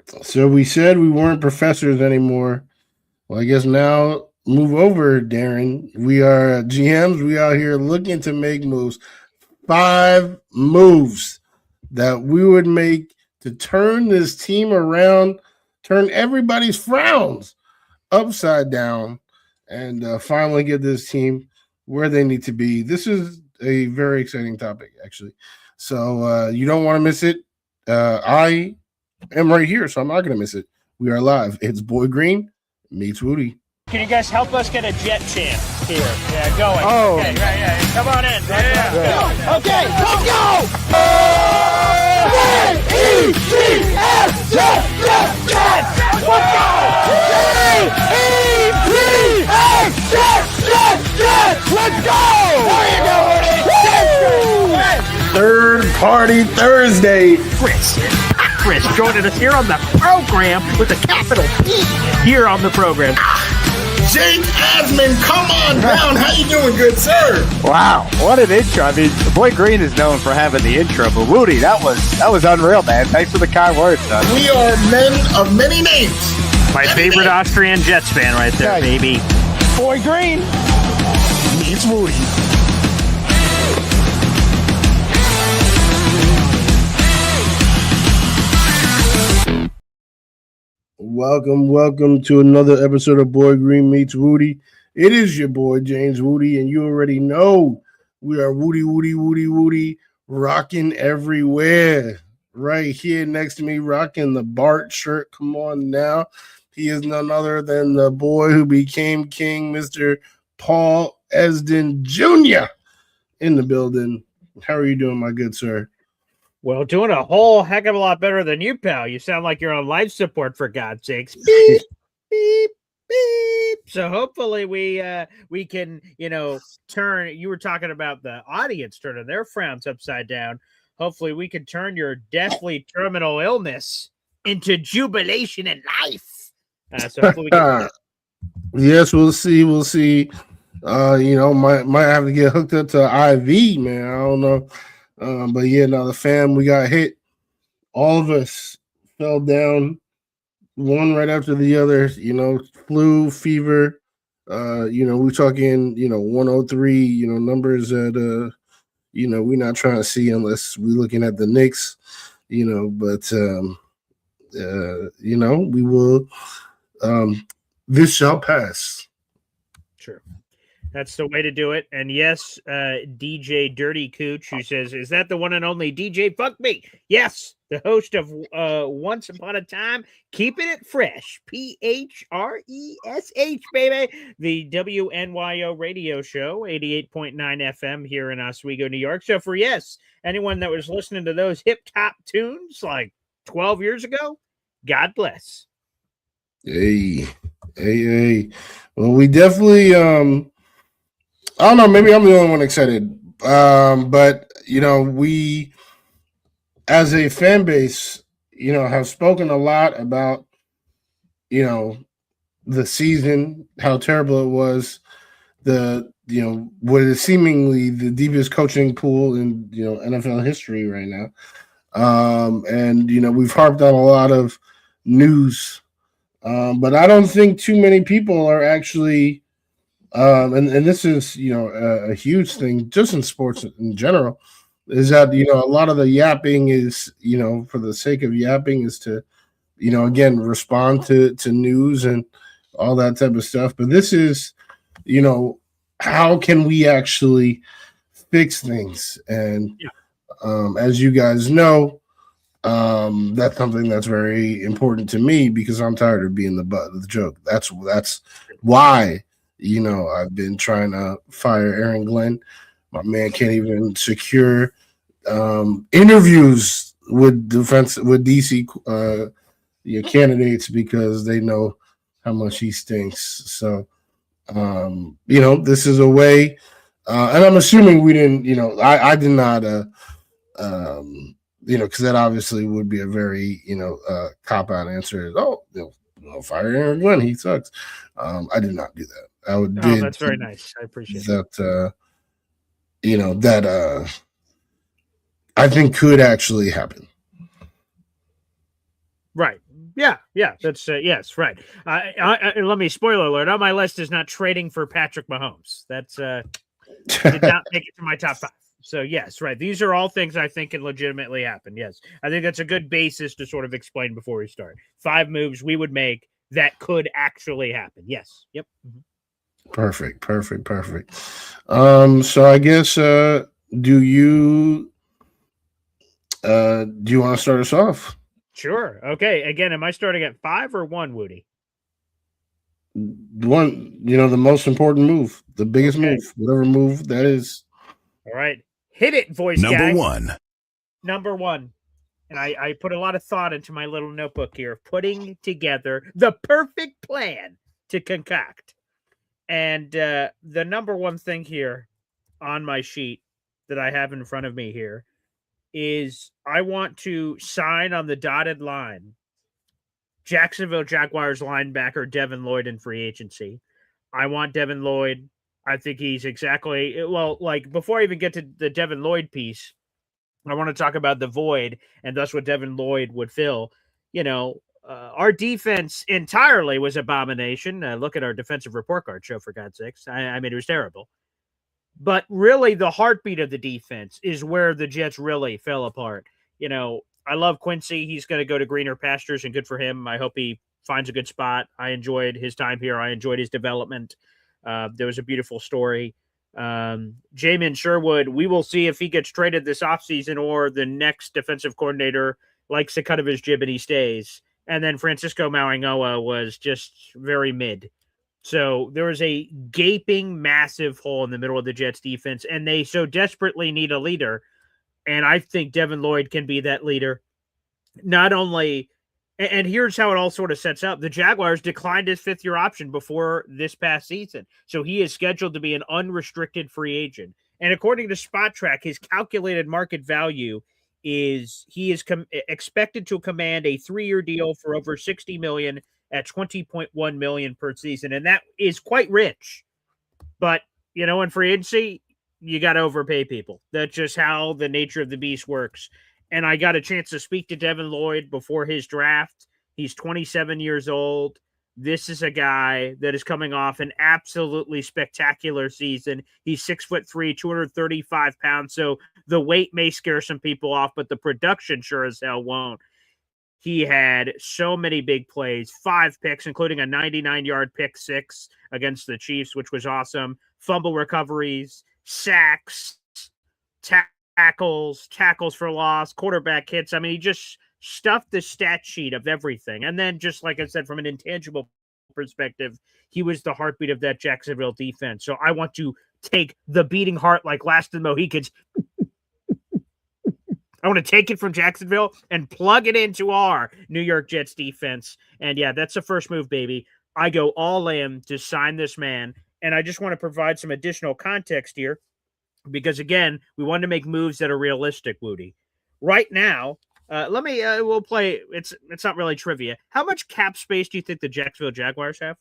So we said we weren't professors anymore. Well, I guess now move over, Darren. We are GMs. We out here looking to make moves. 5 moves that we would make to turn this team around, turn everybody's frowns upside down, and finally get this team where they need to be. This is a very exciting topic, actually. So you don't want to miss it. I am right here, so I'm not going to miss it. We are live. It's Boy Green meets Wudi. Can you guys help us get a jet chant here? Yeah, going. Oh. Okay, yeah. Come on in. Yeah. Okay, let's go! J-E-T-S, jet, let's go! J-E-T-S, jet, let's go! There you go, Wudi! Third Party Thursday. Chris joining us here on the program with a capital P here on the program. Jake Asman, come on down. How you doing, good sir? Wow, what an intro. I mean, Boy Green is known for having the intro, but Wudi, that was unreal, man. Thanks for the kind words, son. We are men of many names. My favorite Austrian Jets fan right there, Nice. baby. Boy Green Meets Wudi. Welcome to another episode of Boy Green Meets Wudi. It is your boy James Wudi, and you already know we are Wudi, rocking everywhere. Right here next to me, rocking the Bart shirt. Come on now. He is none other than the boy who became king, Mr. Paul Esden Jr. in the building. How are you doing, my good sir? Well, doing a whole heck of a lot better than you, pal. You sound like you're on life support, for God's sakes. Beep, beep, beep. So hopefully we can, turn. You were talking about the audience turning their frowns upside down. Hopefully we can turn your deathly terminal illness into jubilation in life. So hopefully we can. Yes, we'll see. Might have to get hooked up to IV, man. I don't know. But yeah, now the fam, we got hit. All of us fell down, one right after the other. Flu, fever. We're talking, 103. Numbers that we're not trying to see unless we're looking at the Knicks. But we will. This shall pass. Sure. That's the way to do it. And yes, DJ Dirty Cooch, who says, is that the one and only DJ Fuck Me? Yes, the host of Once Upon a Time, Keeping It Fresh, PHRESH, baby. The WNYO radio show, 88.9 FM here in Oswego, New York. So for anyone that was listening to those hip-hop tunes like 12 years ago, God bless. Hey. Well, we definitely, I don't know, maybe I'm the only one excited. But we as a fan base, have spoken a lot about, the season, how terrible it was, what is seemingly the deepest coaching pool in, NFL history right now. And we've harped on a lot of news. But I don't think too many people are actually and this is a huge thing just in sports in general, is that a lot of the yapping is for the sake of yapping, is to again respond to news and all that type of stuff. But this is how can we actually fix things? And as you guys know, that's something that's very important to me, because I'm tired of being the butt of the joke. That's why I've been trying to fire Aaron Glenn. My man can't even secure interviews with DC candidates because they know how much he stinks. So this is a way, and I'm assuming we didn't. I did not. Because that obviously would be a very cop out answer. Fire Aaron Glenn, he sucks. I did not do that. That's very nice. I appreciate that. That I think could actually happen. Right. Yeah, that's yes, right. Let me spoiler alert. On my list is not trading for Patrick Mahomes. That's did not make it to my top 5. So yes, right. These are all things I think can legitimately happen. Yes, I think that's a good basis to sort of explain before we start. 5 moves we would make that could actually happen. Yes. Yep. Perfect. So I guess do you want to start us off? Sure. Okay. Again, am I starting at 5 or 1, Wudi? One, the most important move, the biggest move, whatever move that is. All right. Hit it, voice Number guy. one. Number 1. And I put a lot of thought into my little notebook here of putting together the perfect plan to concoct. And the number 1 thing here on my sheet that I have in front of me here is I want to sign on the dotted line Jacksonville Jaguars linebacker Devin Lloyd in free agency. I want Devin Lloyd. I think he's exactly, well, like before I even get to the Devin Lloyd piece, I want to talk about the void and thus what Devin Lloyd would fill. Our defense entirely was abomination. Look at our defensive report card show, for God's sakes. I mean, it was terrible. But really, the heartbeat of the defense is where the Jets really fell apart. I love Quincy. He's going to go to greener pastures, and good for him. I hope he finds a good spot. I enjoyed his time here. I enjoyed his development. There was a beautiful story. Jamin Sherwood, we will see if he gets traded this offseason or the next defensive coordinator likes the cut of his jib and he stays. And then Francisco Mauigoa was just very mid. So there was a gaping, massive hole in the middle of the Jets defense, and they so desperately need a leader. And I think Devin Lloyd can be that leader. Not only, and here's how it all sort of sets up. The Jaguars declined his 5th-year option before this past season. So he is scheduled to be an unrestricted free agent. And according to Spot Track, his calculated market value is he is expected to command a 3-year deal for over $60 million at $20.1 million per season. And that is quite rich. But, in free agency, you got to overpay people. That's just how the nature of the beast works. And I got a chance to speak to Devin Lloyd before his draft. He's 27 years old. This is a guy that is coming off an absolutely spectacular season. He's 6'3", 235 pounds. So the weight may scare some people off, but the production sure as hell won't. He had so many big plays, 5 picks, including a 99-yard pick 6 against the Chiefs, which was awesome. Fumble recoveries, sacks, tackles for loss, quarterback hits. I mean, he just stuffed the stat sheet of everything. And then just like I said, from an intangible perspective, he was the heartbeat of that Jacksonville defense. So I want to take the beating heart like Last of the Mohicans. I want to take it from Jacksonville and plug it into our New York Jets defense. And yeah, that's the first move, baby. I go all in to sign this man. And I just want to provide some additional context here because, again, we want to make moves that are realistic, Wudi. Right now, we'll play. It's not really trivia. How much cap space do you think the Jacksonville Jaguars have?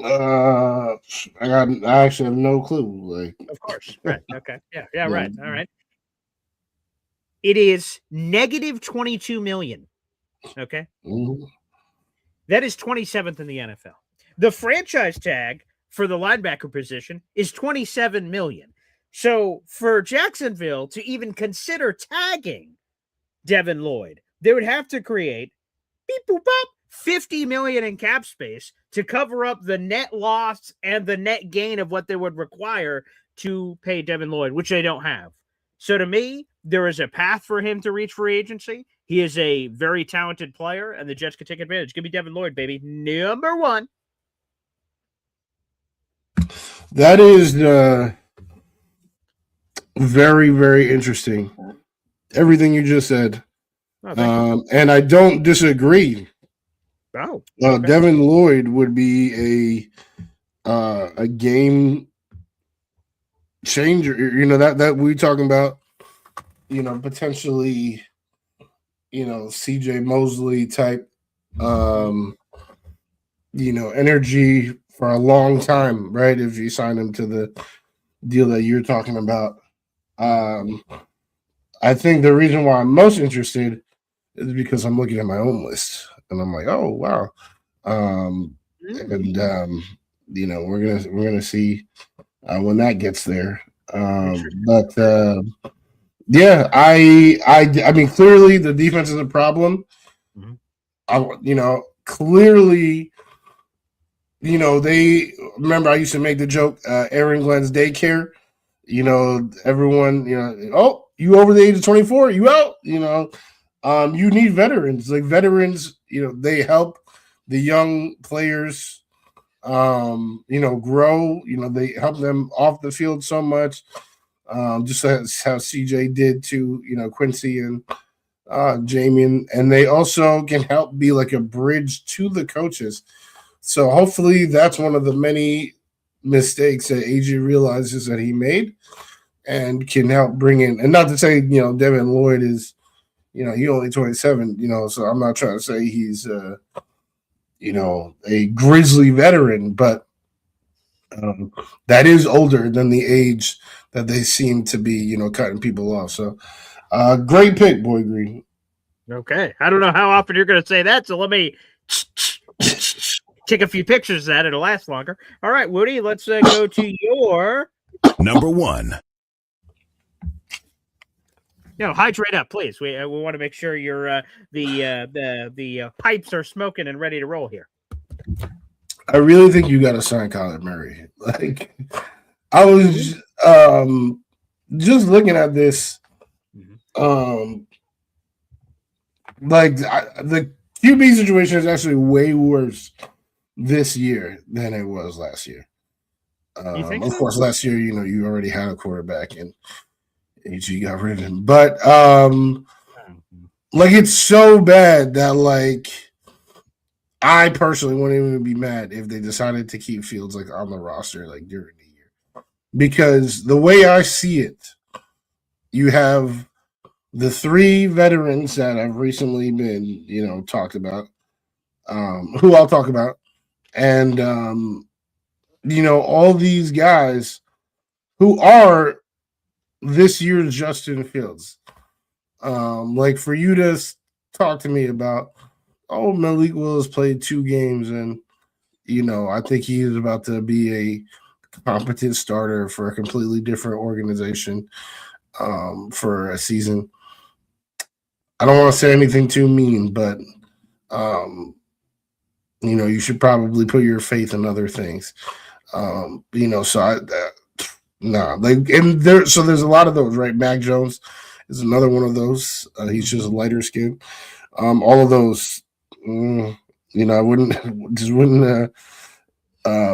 I actually have no clue. Of course. Right. Okay. Yeah. Right. All right. It is negative 22 million. Okay. Mm-hmm. That is 27th in the NFL. The franchise tag for the linebacker position is 27 million. So for Jacksonville to even consider tagging Devin Lloyd, they would have to create beep boop bop 50 million in cap space to cover up the net loss and the net gain of what they would require to pay Devin Lloyd, which they don't have. So to me, there is a path for him to reach free agency. He is a very talented player, and the Jets can take advantage. Give me Devin Lloyd, baby. Number 1. That is very, very interesting. Everything you just said. Oh, and I don't disagree. Oh, okay. Devin Lloyd would be a game changer. That we talking about. Potentially. CJ Mosley type. Energy for a long time, right? If you sign him to the deal that you're talking about. I think the reason why I'm most interested is because I'm looking at my own list and I'm like, oh wow. And we're gonna see when that gets there. But yeah, I mean, clearly the defense is a problem. Clearly, they remember I used to make the joke, Aaron Glenn's daycare. Everyone, oh, you over the age of 24, you out. You need veterans. Like veterans, they help the young players, grow. They help them off the field so much. Just as how CJ did to Quincy and Jamie, and they also can help be like a bridge to the coaches. So hopefully that's one of the many mistakes that AJ realizes that he made and can help bring in. And not to say Devin Lloyd is he only 27. So I'm not trying to say he's a Grizzly veteran, but that is older than the age that they seem to be, cutting people off. So, great pick, Boy Green. Okay. I don't know how often you're going to say that, so let me take a few pictures of that. It'll last longer. All right, Woody, let's go to your number 1. Hydrate up, please. We want to make sure you're the pipes are smoking and ready to roll here. I really think you got to sign Kyler Murray. Like, I was just looking at this. The QB situation is actually way worse this year than it was last year. Of course, last year, you already had a quarterback and AG got rid of him. But it's so bad that I personally wouldn't even be mad if they decided to keep Fields on the roster during the year. Because the way I see it, you have the 3 veterans that have recently been, talked about, who I'll talk about, and all these guys who are this year's Justin Fields. For you to talk to me about, oh, Malik Willis played 2 games and, I think he is about to be a competent starter for a completely different organization for a season. I don't want to say anything too mean, but, you should probably put your faith in other things. So there's a lot of those, right? Mac Jones is another one of those. He's just lighter skinned. All of those, I wouldn't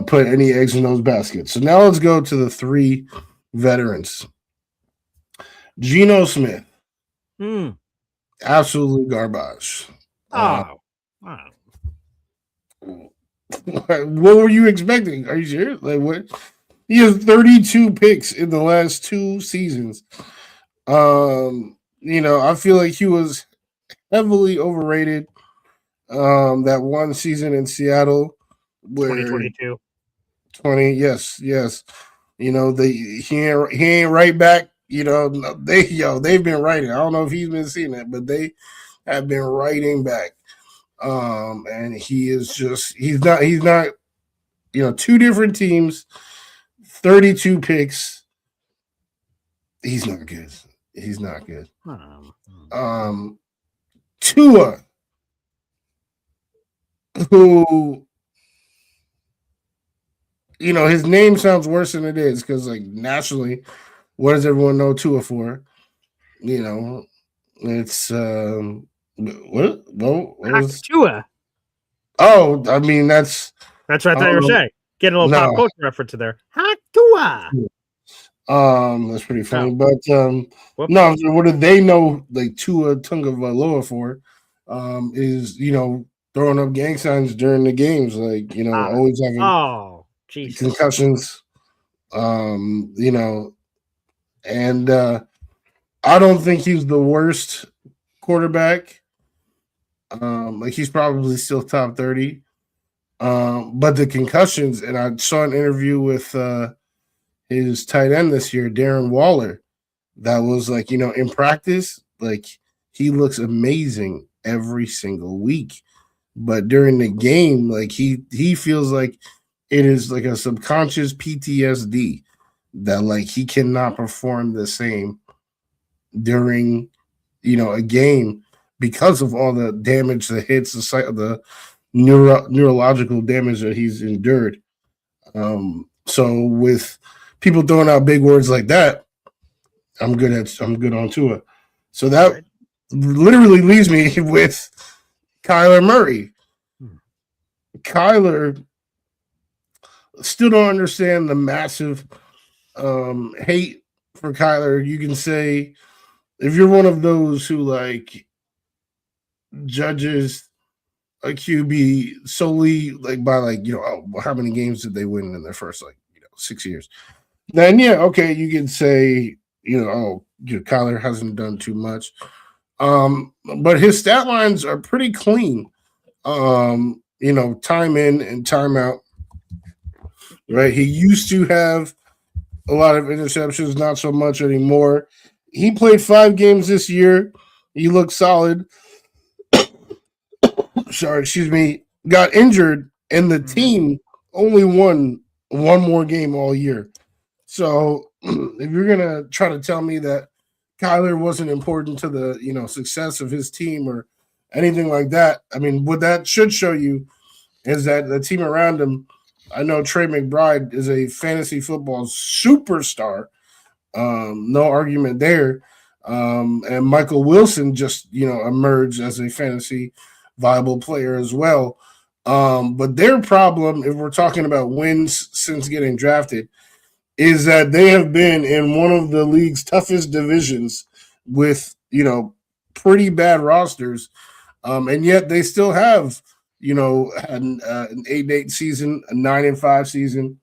put any eggs in those baskets. So now let's go to the 3 veterans. Geno Smith. Absolutely garbage. Wow. What were you expecting? Are you serious? What? He has 32 picks in the last 2 seasons. I feel like he was heavily overrated. That one season in Seattle, where 2022, 20, yes. He ain't right back. They've been writing. I don't know if he's been seeing that, but they have been writing back. And he's not. 2 different teams. 32 picks. He's not good. Tua, who, his name sounds worse than it is because, nationally, what does everyone know Tua for? It's what was Tua? Oh, I mean that's what I thought you were saying. Getting a little pop culture reference in there. Tua. That's pretty funny. But no, what do they know Tua Tagovailoa for? Is throwing up gang signs during the games, always having concussions. And I don't think he's the worst quarterback. He's probably still top 30. But the concussions, and I saw an interview with his tight end this year, Darren Waller, that was in practice, he looks amazing. every single week. But during the game, like he feels like it is like a subconscious PTSD that like he cannot perform the same during a game because of all the damage, the hits, the neurological damage that he's endured. So with people throwing out big words like that, I'm good on Tua. So that literally leaves me with Kyler Murray. Kyler still don't understand the massive hate for Kyler. You can say if you're one of those who like judges a QB solely like by like how many games did they win in their first 6 years, then yeah, okay, you can say Kyler hasn't done too much, but his stat lines are pretty clean. Time in and time out. Right, he used to have a lot of interceptions, not so much anymore. He played 5 games this year. He looked solid. Sorry, excuse me. Got injured, and the team only won one more game all year. So, if you're gonna try to tell me that Kyler wasn't important to the success of his team or anything like that, I mean, what that should show you is that the team around him. I know Trey McBride is a fantasy football superstar. No argument there. And Michael Wilson just, emerged as a fantasy viable player as well. But their problem, if we're talking about wins since getting drafted, is that they have been in one of the league's toughest divisions with, pretty bad rosters. And yet they still have had an 8-8 season, a 9-5 season,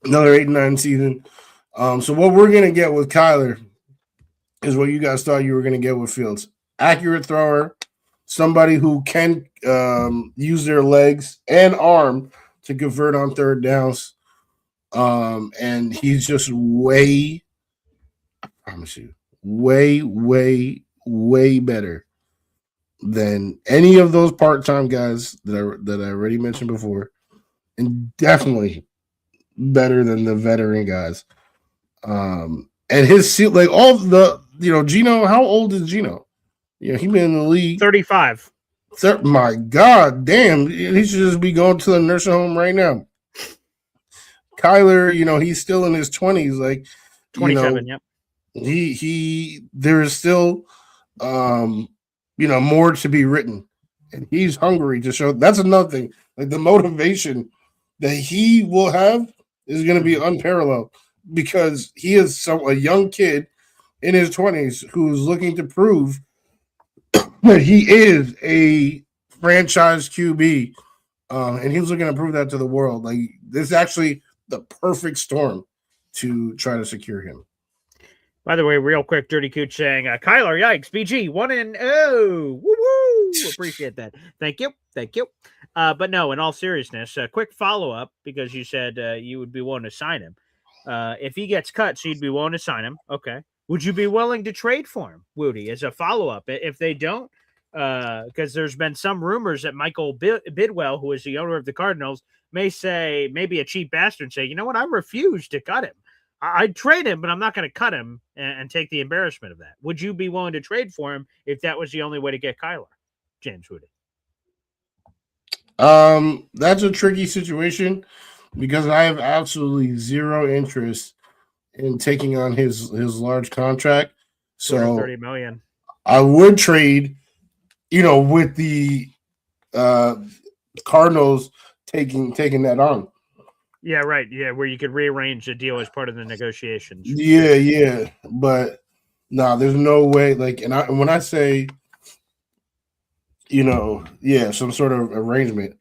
another 8-9 season. So what we're gonna get with Kyler is what you guys thought you were gonna get with Fields: accurate thrower, somebody who can use their legs and arm to convert on third downs. And he's just way, I promise you, way, way, way better than any of those part-time guys that I already mentioned before, and definitely better than the veteran guys. And his like all the Gino. How old is Gino? He's been in the league 35. My God, damn! He should just be going to the nursing home right now. Kyler, he's still in his 20s. Like 27. Yep. He there is still more to be written, and he's hungry to show. That's another thing. Like the motivation that he will have is going to be unparalleled because he is a young kid in his 20s who's looking to prove that he is a franchise QB, and he was looking to prove that to the world. Like this is actually the perfect storm to try to secure him. By the way, real quick, Dirty Cooch saying, Kyler, yikes, BG, 1-0. Woo-woo! Appreciate that. Thank you. But no, in all seriousness, a quick follow-up, because you said you would be willing to sign him. If he gets cut, so you'd be willing to sign him. Okay. Would you be willing to trade for him, Wudi, as a follow-up? If they don't, because there's been some rumors that Michael Bidwell, who is the owner of the Cardinals, may say, maybe a cheap bastard, say, you know what, I refuse to cut him. I'd trade him, but I'm not going to cut him and take the embarrassment of that. Would you be willing to trade for him if that was the only way to get Kyler? James Wudi. That's a tricky situation because I have absolutely zero interest in taking on his large contract. So $30 million. I would trade, with the Cardinals taking that on. Yeah, right. Yeah, where you could rearrange the deal as part of the negotiations. Yeah. But there's no way. Like, and when I say, some sort of arrangement,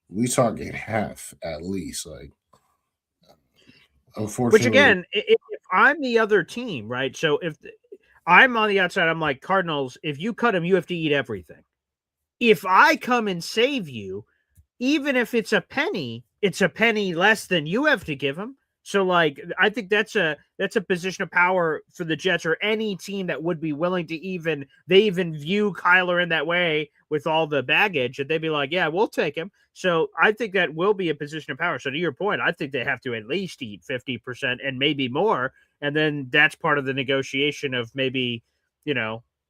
we talking half at least. Like, unfortunately, which again, if I'm the other team, right? So if I'm on the outside, I'm like, Cardinals, if you cut him, you have to eat everything. If I come and save you, even if it's a penny less than you have to give him. So, like, I think that's a position of power for the Jets or any team that would be willing to even view Kyler in that way with all the baggage, and they'd be like, yeah, we'll take him. So I think that will be a position of power. So to your point, I think they have to at least eat 50% and maybe more. And then that's part of the negotiation of maybe,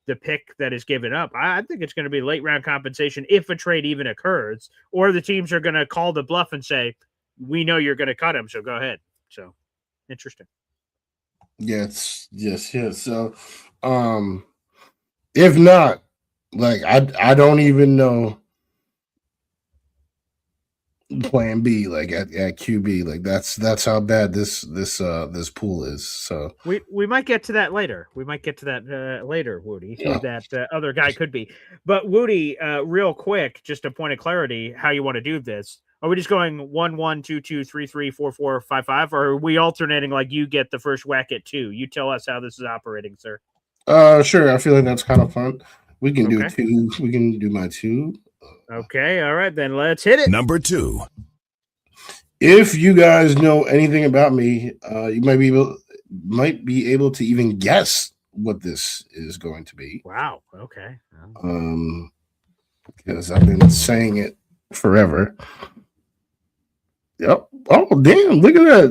the pick that is given up. I think it's going to be late round compensation if a trade even occurs, or the teams are going to call the bluff and say, we know you're going to cut him, so go ahead. So interesting. Yes. So, if not, like I don't even know plan B, like at QB, like that's how bad this pool is. So we might get to that later. Later, Wudi, who that other guy could be. But Wudi, real quick, just a point of clarity, how you want to do this. Are we just going 1, 1, 2, 2, 3, 3, 4, 4, 5, 5, or are we alternating like you get the first whack at 2? You tell us how this is operating, sir. Sure. I feel like that's kind of fun. We can do 2. We can do my 2. Okay, all right, then let's hit it. Number 2. If you guys know anything about me, you might be able to even guess what this is going to be. Wow. Okay. Because I've been saying it forever. Yep. Oh, damn! Look at that.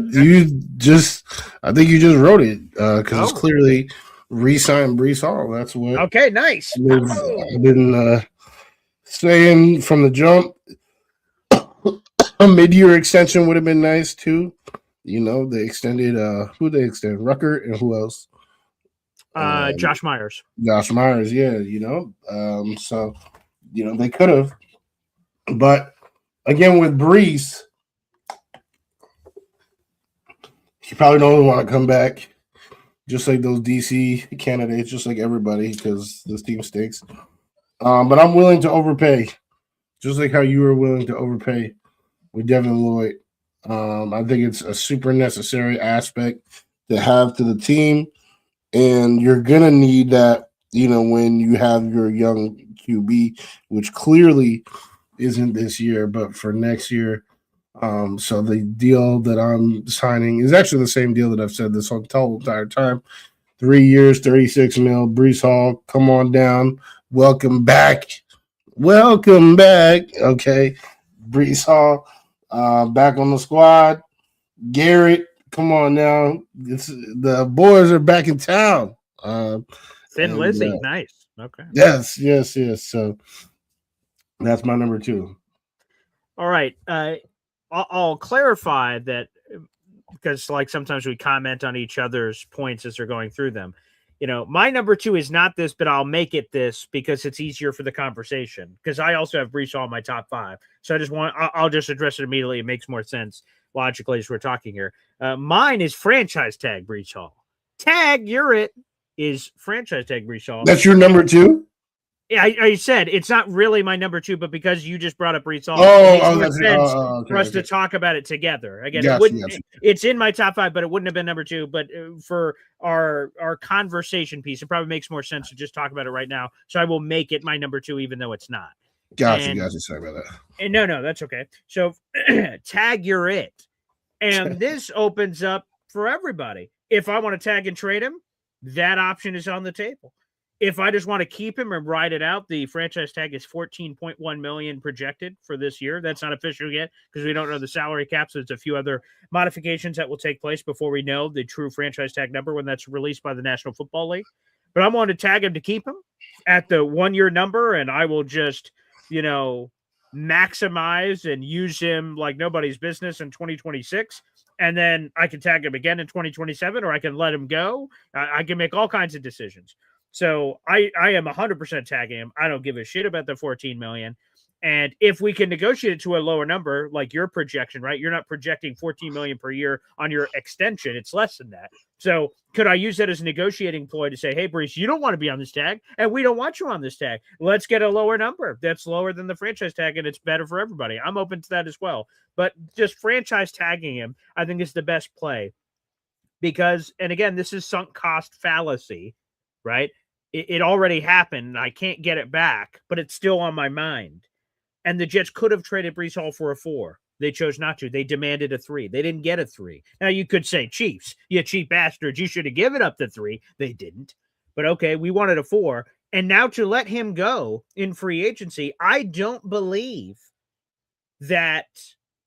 I think you just wrote it because it's clearly re-signed Breece Hall. That's what. Okay, nice. I've been saying from the jump. A mid-year extension would have been nice too. They extended who they extended? Rucker and who else? Josh Myers. Josh Myers, yeah, so they could have. But again with Breece, he probably don't want to come back. Just like those DC candidates, just like everybody, because this team stinks. But I'm willing to overpay. Just like how you were willing to overpay with Devin Lloyd. I think it's a super necessary aspect to have to the team. And you're going to need that, when you have your young QB, which clearly isn't this year, but for next year. So the deal that I'm signing is actually the same deal that I've said this whole entire time. 3 years, 36 mil. Breece Hall, come on down. Welcome back. Okay. Breece Hall. Back on the squad. Garrett, come on now. The boys are back in town. Thin Lizzy, nice. Okay. Yes. So that's my number 2. All right. I'll clarify that because, like, sometimes we comment on each other's points as they're going through them. My number 2 is not this, but I'll make it this because it's easier for the conversation. Because I also have Breece Hall in my top 5, so I'll just address it immediately. It makes more sense logically as we're talking here. Mine is franchise tag Breece Hall. Tag, you're it. Is franchise tag Breece Hall. That's your number 2? Yeah, I said it's not really my number 2, but because you just brought up Breece Hall, it makes more sense for us to talk about it together. Again, it's in my top 5, but it wouldn't have been number 2. But for our conversation piece, it probably makes more sense to just talk about it right now. So I will make it my number 2, even though it's not. Gotcha. Sorry about that. And no, that's okay. So tag, you're it. And this opens up for everybody. If I want to tag and trade him, that option is on the table. If I just want to keep him and ride it out, the franchise tag is $14.1 million projected for this year. That's not official yet because we don't know the salary cap. So there's a few other modifications that will take place before we know the true franchise tag number when that's released by the National Football League. But I'm going to tag him to keep him at the 1-year number, and I will just, maximize and use him like nobody's business in 2026. And then I can tag him again in 2027, or I can let him go. I can make all kinds of decisions. So I am 100% tagging him. I don't give a shit about the $14 million. And if we can negotiate it to a lower number, like your projection, right? You're not projecting $14 million per year on your extension. It's less than that. So could I use that as a negotiating ploy to say, hey, Breece, you don't want to be on this tag, and we don't want you on this tag. Let's get a lower number that's lower than the franchise tag, and it's better for everybody. I'm open to that as well. But just franchise tagging him, I think, is the best play. Because, and again, this is sunk cost fallacy, right? It already happened. I can't get it back, but it's still on my mind. And the Jets could have traded Breece Hall for a 4. They chose not to. They demanded a 3. They didn't get a 3. Now, you could say, Chiefs, you cheap bastards, you should have given up the 3. They didn't. But okay, we wanted a 4. And now to let him go in free agency, I don't believe that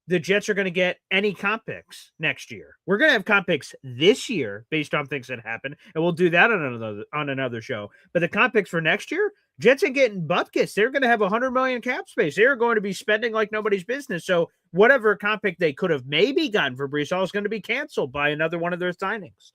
the Jets are going to get any comp picks next year. We're going to have comp picks this year based on things that happen, and we'll do that on another show. But the comp picks for next year, Jets ain't getting bupkis. They're going to have $100 million cap space. They're going to be spending like nobody's business. So whatever comp pick they could have maybe gotten for Breece Hall is going to be canceled by another one of their signings.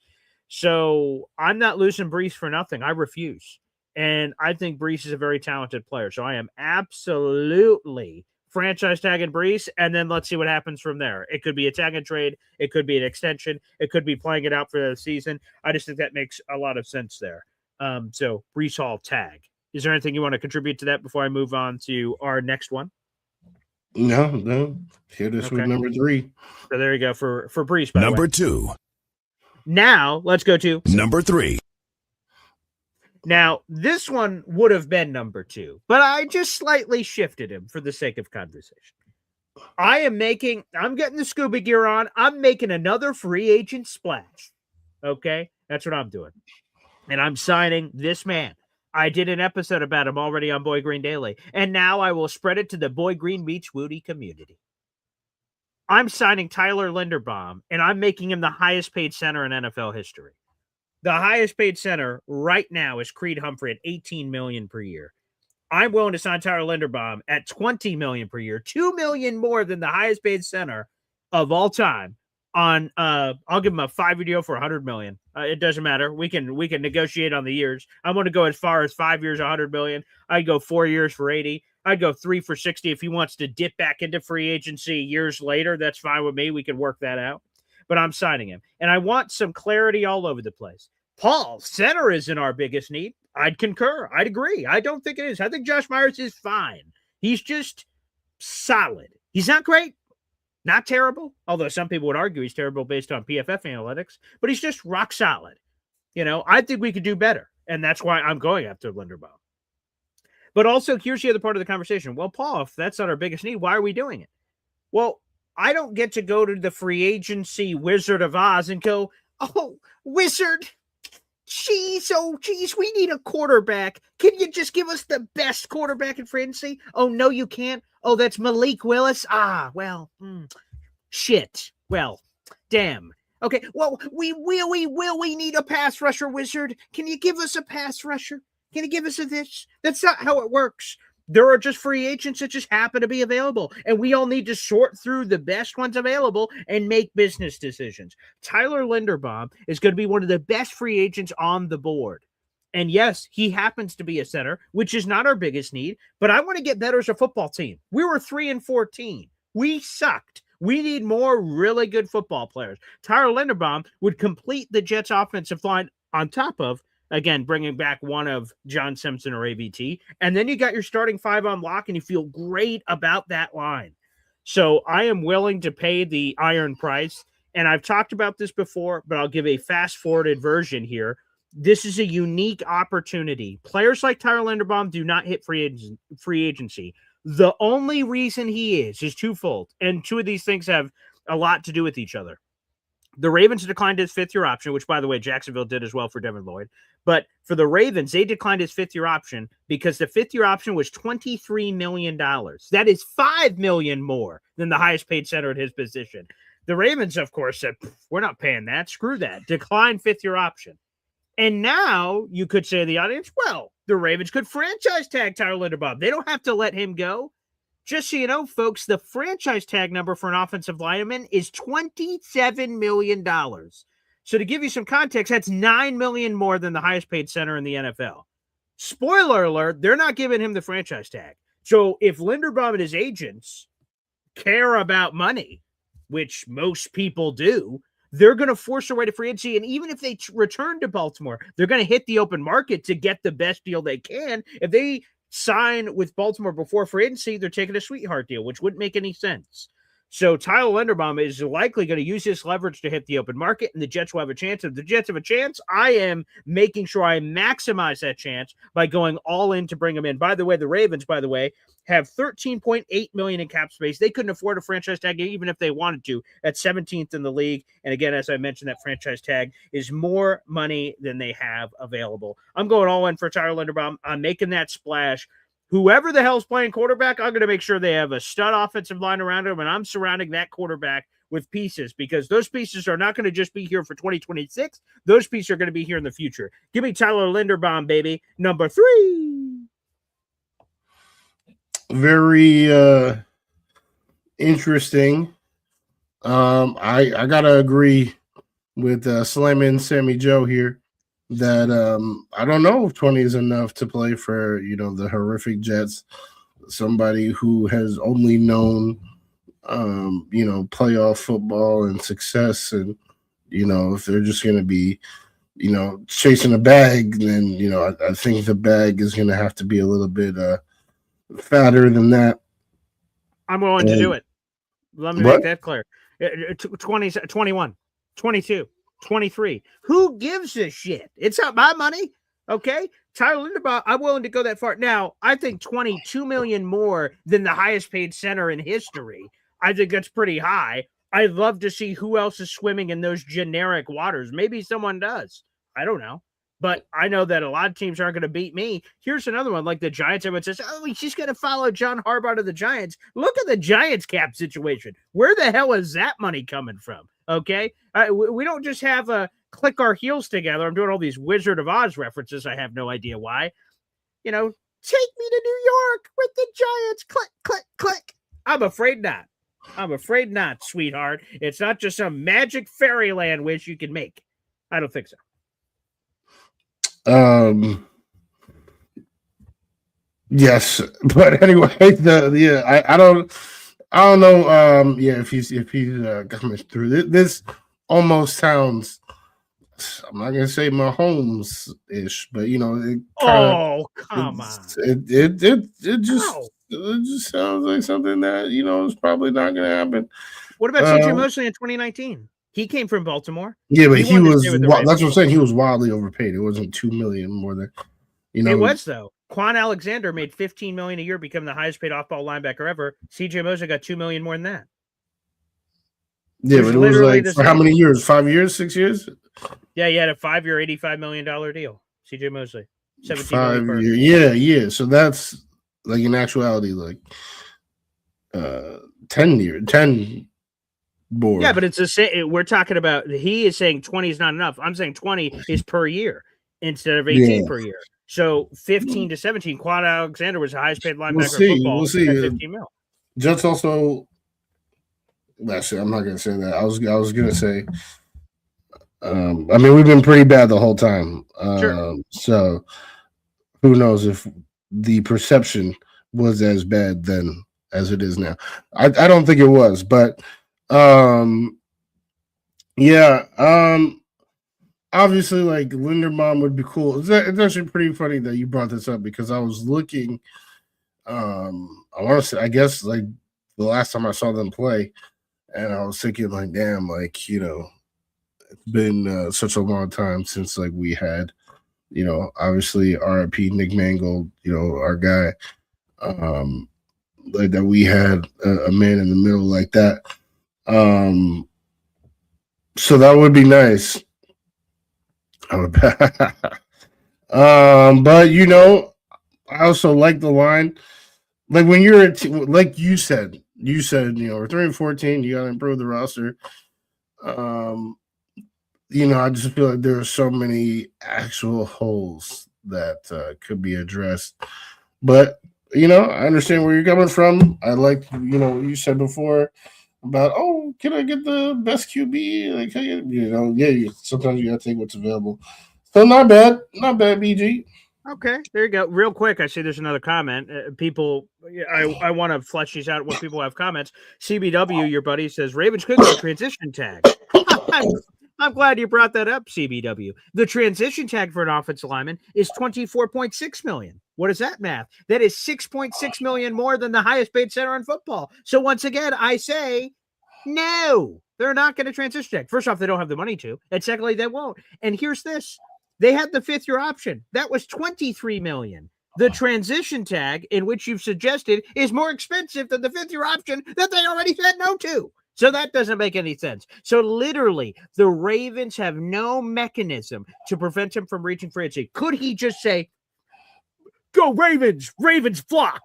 So I'm not losing Breece for nothing. I refuse. And I think Breece is a very talented player. So I am absolutely franchise tagging Breece, and then let's see what happens from there. It could be a tag and trade. It could be an extension. It could be playing it out for the season. I just think that makes a lot of sense there. So Breece Hall tag. Is there anything you want to contribute to that before I move on to our next one? No. Here this with number 3. So there you go for Breece. Number 2. Now let's go to number 3. Now, this one would have been number 2, but I just slightly shifted him for the sake of conversation. I'm getting the scuba gear on. I'm making another free agent splash. Okay? That's what I'm doing. And I'm signing this man. I did an episode about him already on Boy Green Daily, and now I will spread it to the Boy Green Meets Wudi community. I'm signing Tyler Linderbaum, and I'm making him the highest paid center in NFL history. The highest paid center right now is Creed Humphrey at $18 million per year. I'm willing to sign Tyler Linderbaum at $20 million per year, $2 million more than the highest paid center of all time. I'll give him a 5-year deal for $100 million. It doesn't matter. We can negotiate on the years. I want to go as far as 5 years, $100 million. I'd go 4 years for 80. I'd go 3 for 60. If he wants to dip back into free agency years later, that's fine with me. We can work that out. But I'm signing him. And I want some clarity all over the place. Paul, center isn't our biggest need. I'd concur. I'd agree. I don't think it is. I think Josh Myers is fine. He's just solid. He's not great, not terrible, although some people would argue he's terrible based on PFF analytics, but he's just rock solid. I think we could do better, and that's why I'm going after Linderbaum. But also, here's the other part of the conversation. Well, Paul, if that's not our biggest need, why are we doing it? Well, I don't get to go to the free agency Wizard of Oz and go, oh, Wizard, geez, we need a quarterback. Can you just give us the best quarterback in free agency? Oh, no, you can't. Oh, that's Malik Willis. Shit. Well, damn. Okay, well, we need a pass rusher, Wizard. Can you give us a pass rusher? Can you give us a this? That's not how it works. There are just free agents that just happen to be available, and we all need to sort through the best ones available and make business decisions. Tyler Linderbaum is going to be one of the best free agents on the board. And yes, he happens to be a center, which is not our biggest need, but I want to get better as a football team. We were 3-14. We sucked. We need more really good football players. Tyler Linderbaum would complete the Jets' offensive line on top of, again, bringing back one of John Simpson or AVT. And then you got your starting 5 on lock, and you feel great about that line. So I am willing to pay the iron price. And I've talked about this before, but I'll give a fast-forwarded version here. This is a unique opportunity. Players like Tyler Linderbaum do not hit free agency. The only reason he is twofold. And two of these things have a lot to do with each other. The Ravens declined his 5th-year option, which, by the way, Jacksonville did as well for Devin Lloyd. But for the Ravens, they declined his 5th-year option because the 5th-year option was $23 million. That is $5 million more than the highest-paid center at his position. The Ravens, of course, said, we're not paying that. Screw that. Decline 5th-year option. And now you could say to the audience, well, the Ravens could franchise tag Tyler Linderbaum. They don't have to let him go. Just so you know, folks, the franchise tag number for an offensive lineman is $27 million. So to give you some context, that's $9 million more than the highest paid center in the NFL. Spoiler alert, they're not giving him the franchise tag. So if Linderbaum and his agents care about money, which most people do, they're going to force their way to free agency. And even if they return to Baltimore, they're going to hit the open market to get the best deal they can. If they sign with Baltimore before free agency, they're taking a sweetheart deal, which wouldn't make any sense. So Tyler Linderbaum is likely going to use this leverage to hit the open market, and the Jets will have a chance. If the Jets have a chance, I am making sure I maximize that chance by going all in to bring him in. By the way, the Ravens, have $13.8 million in cap space. They couldn't afford a franchise tag even if they wanted to, at 17th in the league. And again, as I mentioned, that franchise tag is more money than they have available. I'm going all in for Tyler Linderbaum. I'm making that splash. Whoever the hell's playing quarterback, I'm going to make sure they have a stud offensive line around him, and I'm surrounding that quarterback with pieces, because those pieces are not going to just be here for 2026. Those pieces are going to be here in the future. Give me Tyler Linderbaum, baby. Number 3. Very interesting. I gotta agree with Slayman Sammy Joe here that I don't know if 20 is enough to play for the horrific Jets. Somebody who has only known playoff football and success, and if they're just gonna be chasing a bag, then I think the bag is gonna have to be a little bit fatter than that. I'm willing to do it. Let me make that clear. 20, 21, 22, 23. Who gives a shit? It's not my money. Okay. Tyler Linderbaum, I'm willing to go that far. Now, I think $22 million more than the highest paid center in history. I think that's pretty high. I'd love to see who else is swimming in those generic waters. Maybe someone does. I don't know. But I know that a lot of teams aren't going to beat me. Here's another one, like the Giants. Everyone says, oh, he's just going to follow John Harbaugh to the Giants. Look at the Giants cap situation. Where the hell is that money coming from? Okay? We don't just have a click our heels together. I'm doing all these Wizard of Oz references. I have no idea why. Take me to New York with the Giants. Click, click, click. I'm afraid not. I'm afraid not, sweetheart. It's not just some magic fairyland wish you can make. I don't think so. Yes, but anyway, I don't know. If he's coming through this, almost sounds. I'm not gonna say Mahomes ish, but it come on. It just sounds like something that is probably not gonna happen. What about CJ Mosley in 2019? He came from Baltimore. Yeah, but he was. That's what I'm saying. He was wildly overpaid. It wasn't $2 million more than It was though. Quan Alexander made $15 million a year, become the highest paid off-ball linebacker ever. CJ Mosley got $2 million more than that. Yeah, but it was like for how many years? 5 years? 6 years? Yeah, he had a 5-year, $85 million deal. CJ Mosley, 17 5 million. Yeah. So that's like in actuality, like 10 board. Yeah, but it's the same. We're talking about. He is saying 20 is not enough. I'm saying 20 is per year instead of 18 per year. So 15 to 17. Quan Alexander was the highest paid linebacker in football. We'll see. At 15 mil. Jets also. Actually, I'm not going to say that. I was going to say. We've been pretty bad the whole time. Sure. So who knows if the perception was as bad then as it is now? I don't think it was, but. Obviously, like Linderbaum would be cool. It's actually pretty funny that you brought this up because I was looking. I want to say, I guess, like the last time I saw them play, and I was thinking, like, damn, like it's been such a long time since like we had, obviously RIP Nick Mangold, our guy, like that we had a man in the middle like that. So that would be nice. But I also like the line. Like when you're like you said, we're 3-14, you gotta improve the roster. I just feel like there are so many actual holes that could be addressed. But I understand where you're coming from. I like what you said before about, can I get the best QB? Like, sometimes you gotta take what's available. So not bad, BG. Okay, there you go. Real quick, I see there's another comment. People, I want to flesh these out when people have comments. CBW, your buddy, says Ravens could get a transition tag. I'm glad you brought that up, CBW. The transition tag for an offensive lineman is $24.6 million. What is that math? That is $6.6 million more than the highest paid center in football. So once again, I say No, they're not going to transition tag. First off, they don't have the money to, and secondly, they won't. And here's this: they had the 5th-year option that was $23 million. The transition tag, in which you've suggested, is more expensive than the 5th-year option that they already said no to. So that doesn't make any sense. So literally, the Ravens have no mechanism to prevent him from reaching free agency. Could he just say, "Go Ravens, Ravens flock"?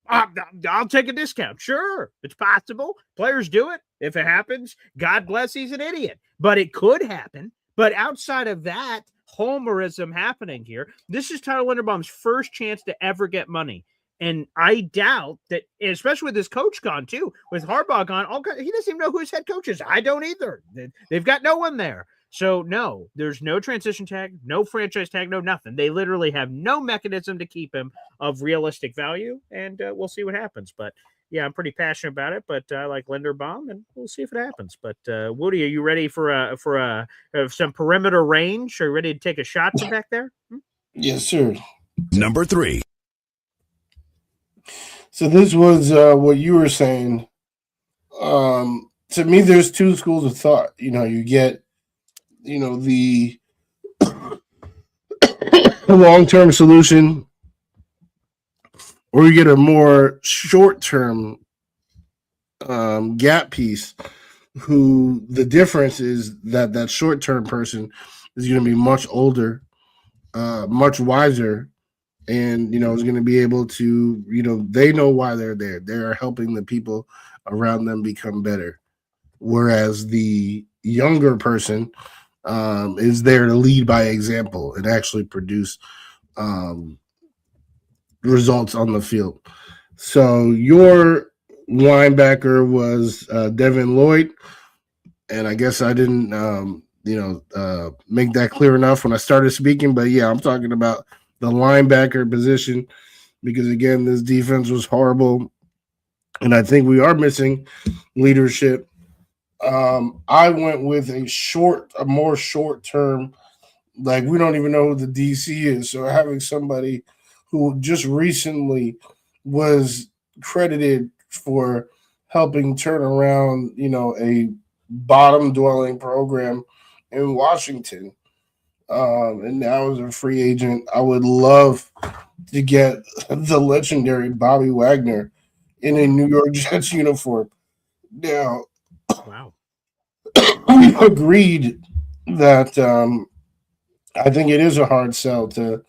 I'll take a discount. Sure, it's possible. Players do it. If it happens, God bless, he's an idiot. But it could happen. But outside of that homerism happening here, this is Tyler Linderbaum's first chance to ever get money. And I doubt that, especially with his coach gone too, with Harbaugh gone, he doesn't even know who his head coach is. I don't either. They've got no one there. So no, there's no transition tag, no franchise tag, no nothing. They literally have no mechanism to keep him of realistic value, and we'll see what happens. But yeah, I'm pretty passionate about it. But I like Linderbaum, and we'll see if it happens. But Wudi, are you ready for some perimeter range? Are you ready to take a shot from back there? Yes, sir. Number 3. So this was what you were saying. To me, there's two schools of thought. You get, the long-term solution, or you get a more short-term gap piece. Who the difference is that short-term person is going to be much older, much wiser. And, is going to be able to, they know why they're there. They are helping the people around them become better. Whereas the younger person is there to lead by example and actually produce results on the field. So your linebacker was Devin Lloyd. And I guess I didn't, make that clear enough when I started speaking. But, yeah, I'm talking about the linebacker position, because again, this defense was horrible, and I think we are missing leadership. I went with a more short-term, like we don't even know who the DC is, so having somebody who just recently was credited for helping turn around, a bottom-dwelling program in Washington. And now as a free agent, I would love to get the legendary Bobby Wagner in a New York Jets uniform. Now, wow, we agreed that I think it is a hard sell to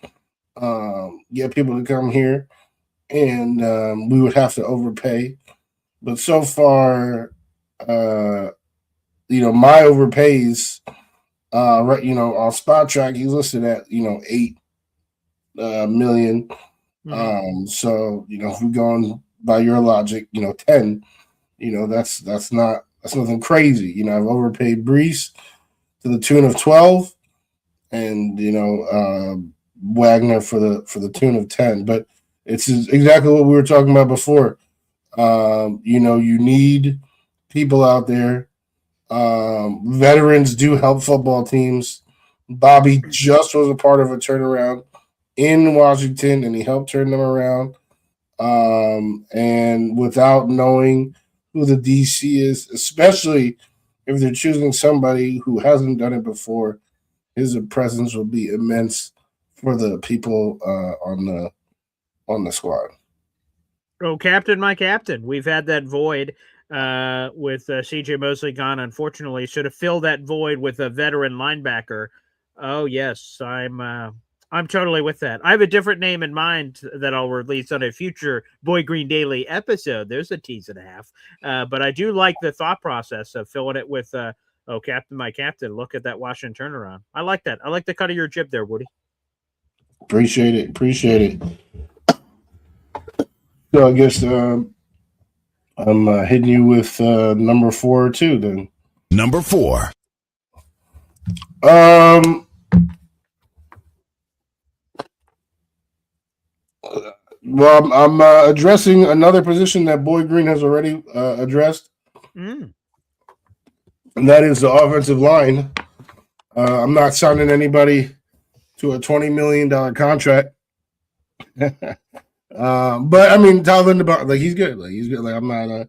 get people to come here, and we would have to overpay. But so far, my overpays. Right, on Spot Track, he's listed at $8 million. Mm-hmm. So if we're going by your logic, 10, that's nothing crazy. I've overpaid Brees to the tune of 12, and Wagner for the tune of 10. But it's exactly what we were talking about before. You need people out there. Veterans do help football teams. Bobby just was a part of a turnaround in Washington, and he helped turn them around. And without knowing who the DC is, especially if they're choosing somebody who hasn't done it before, his presence will be immense for the people on the squad. Oh, Captain, my captain. We've had that void with C.J. Mosley gone, unfortunately. So to fill that void with a veteran linebacker, oh yes, I'm totally with that. I have a different name in mind that I'll release on a future Boy Green Daily episode. There's a tease and a half, but I do like the thought process of filling it with Captain, my captain. Look at that Washington turnaround. I like that. I like the cut of your jib there, Woody. Appreciate it. So I guess I'm hitting you with number 4 too. Then Number 4. Well, I'm addressing another position that Boy Green has already addressed, and that is the offensive line. I'm not signing anybody to a $20 million contract. But I mean, Tyler Linderbaum, he's good. He's good. I'm not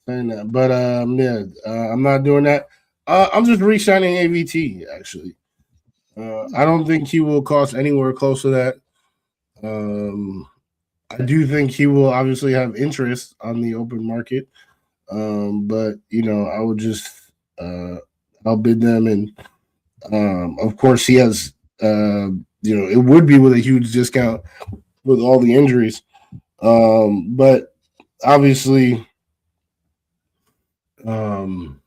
saying that. But I'm not doing that. I'm just re-signing AVT. Actually, I don't think he will cost anywhere close to that. I do think he will obviously have interest on the open market. But I would just outbid them, and of course he has. It would be with a huge discount with all the injuries. But obviously, you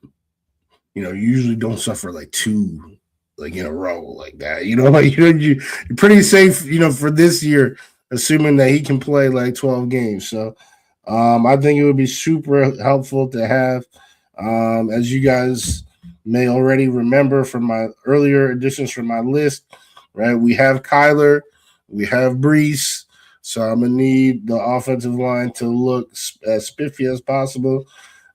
usually don't suffer like two in a row like that. You're pretty safe, for this year, assuming that he can play like 12 games. So I think it would be super helpful to have, as you guys may already remember from my earlier additions from my list, right? We have Kyler, we have Brees. So I'm going to need the offensive line to look as spiffy as possible.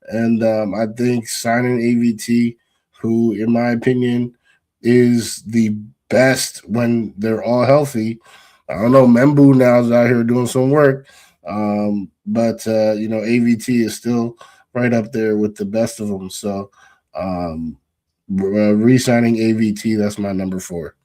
And I think signing AVT, who, in my opinion, is the best when they're all healthy. I don't know, Membu now is out here doing some work. But AVT is still right up there with the best of them. So re-signing AVT, that's my number 4.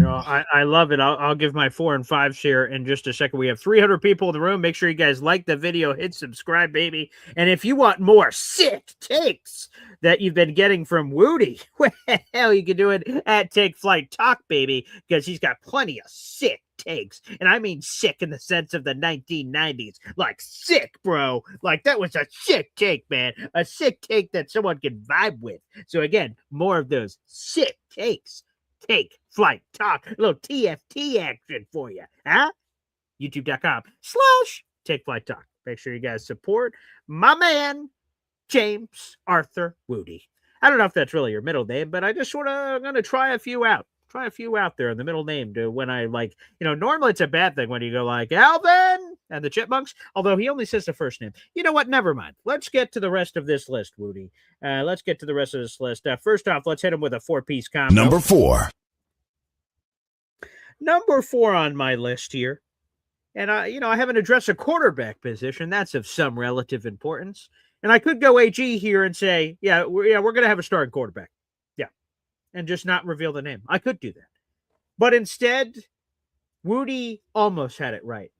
I love it. I'll give my 4 and 5 share in just a second. We have 300 people in the room. Make sure you guys like the video, hit subscribe, baby. And if you want more sick takes that you've been getting from Wudi, well, you can do it at Take Flight Talk, baby, because he's got plenty of sick takes. And I mean sick in the sense of the 1990s. Like sick, bro. Like that was a sick take, man. A sick take that someone can vibe with. So again, more of those sick takes. Take Flight Talk. A little TFT action for you. Huh? YouTube.com/Take Flight Talk. Make sure you guys support my man, James Arthur Wudi. I don't know if that's really your middle name, but I just sort of going to try a few out. Try a few out there in the middle name to when I normally it's a bad thing when you go like Alvin and the Chipmunks, although he only says the first name. You know what? Never mind. Let's get to the rest of this list, Wudi. Let's get to the rest of this list. First off, let's hit him with a 4-piece combo. Number 4. Number 4 on my list here. And I haven't addressed a quarterback position. That's of some relative importance. And I could go AG here and say, we're going to have a starting quarterback. And just not reveal the name. I could do that. But instead, Wudi almost had it right.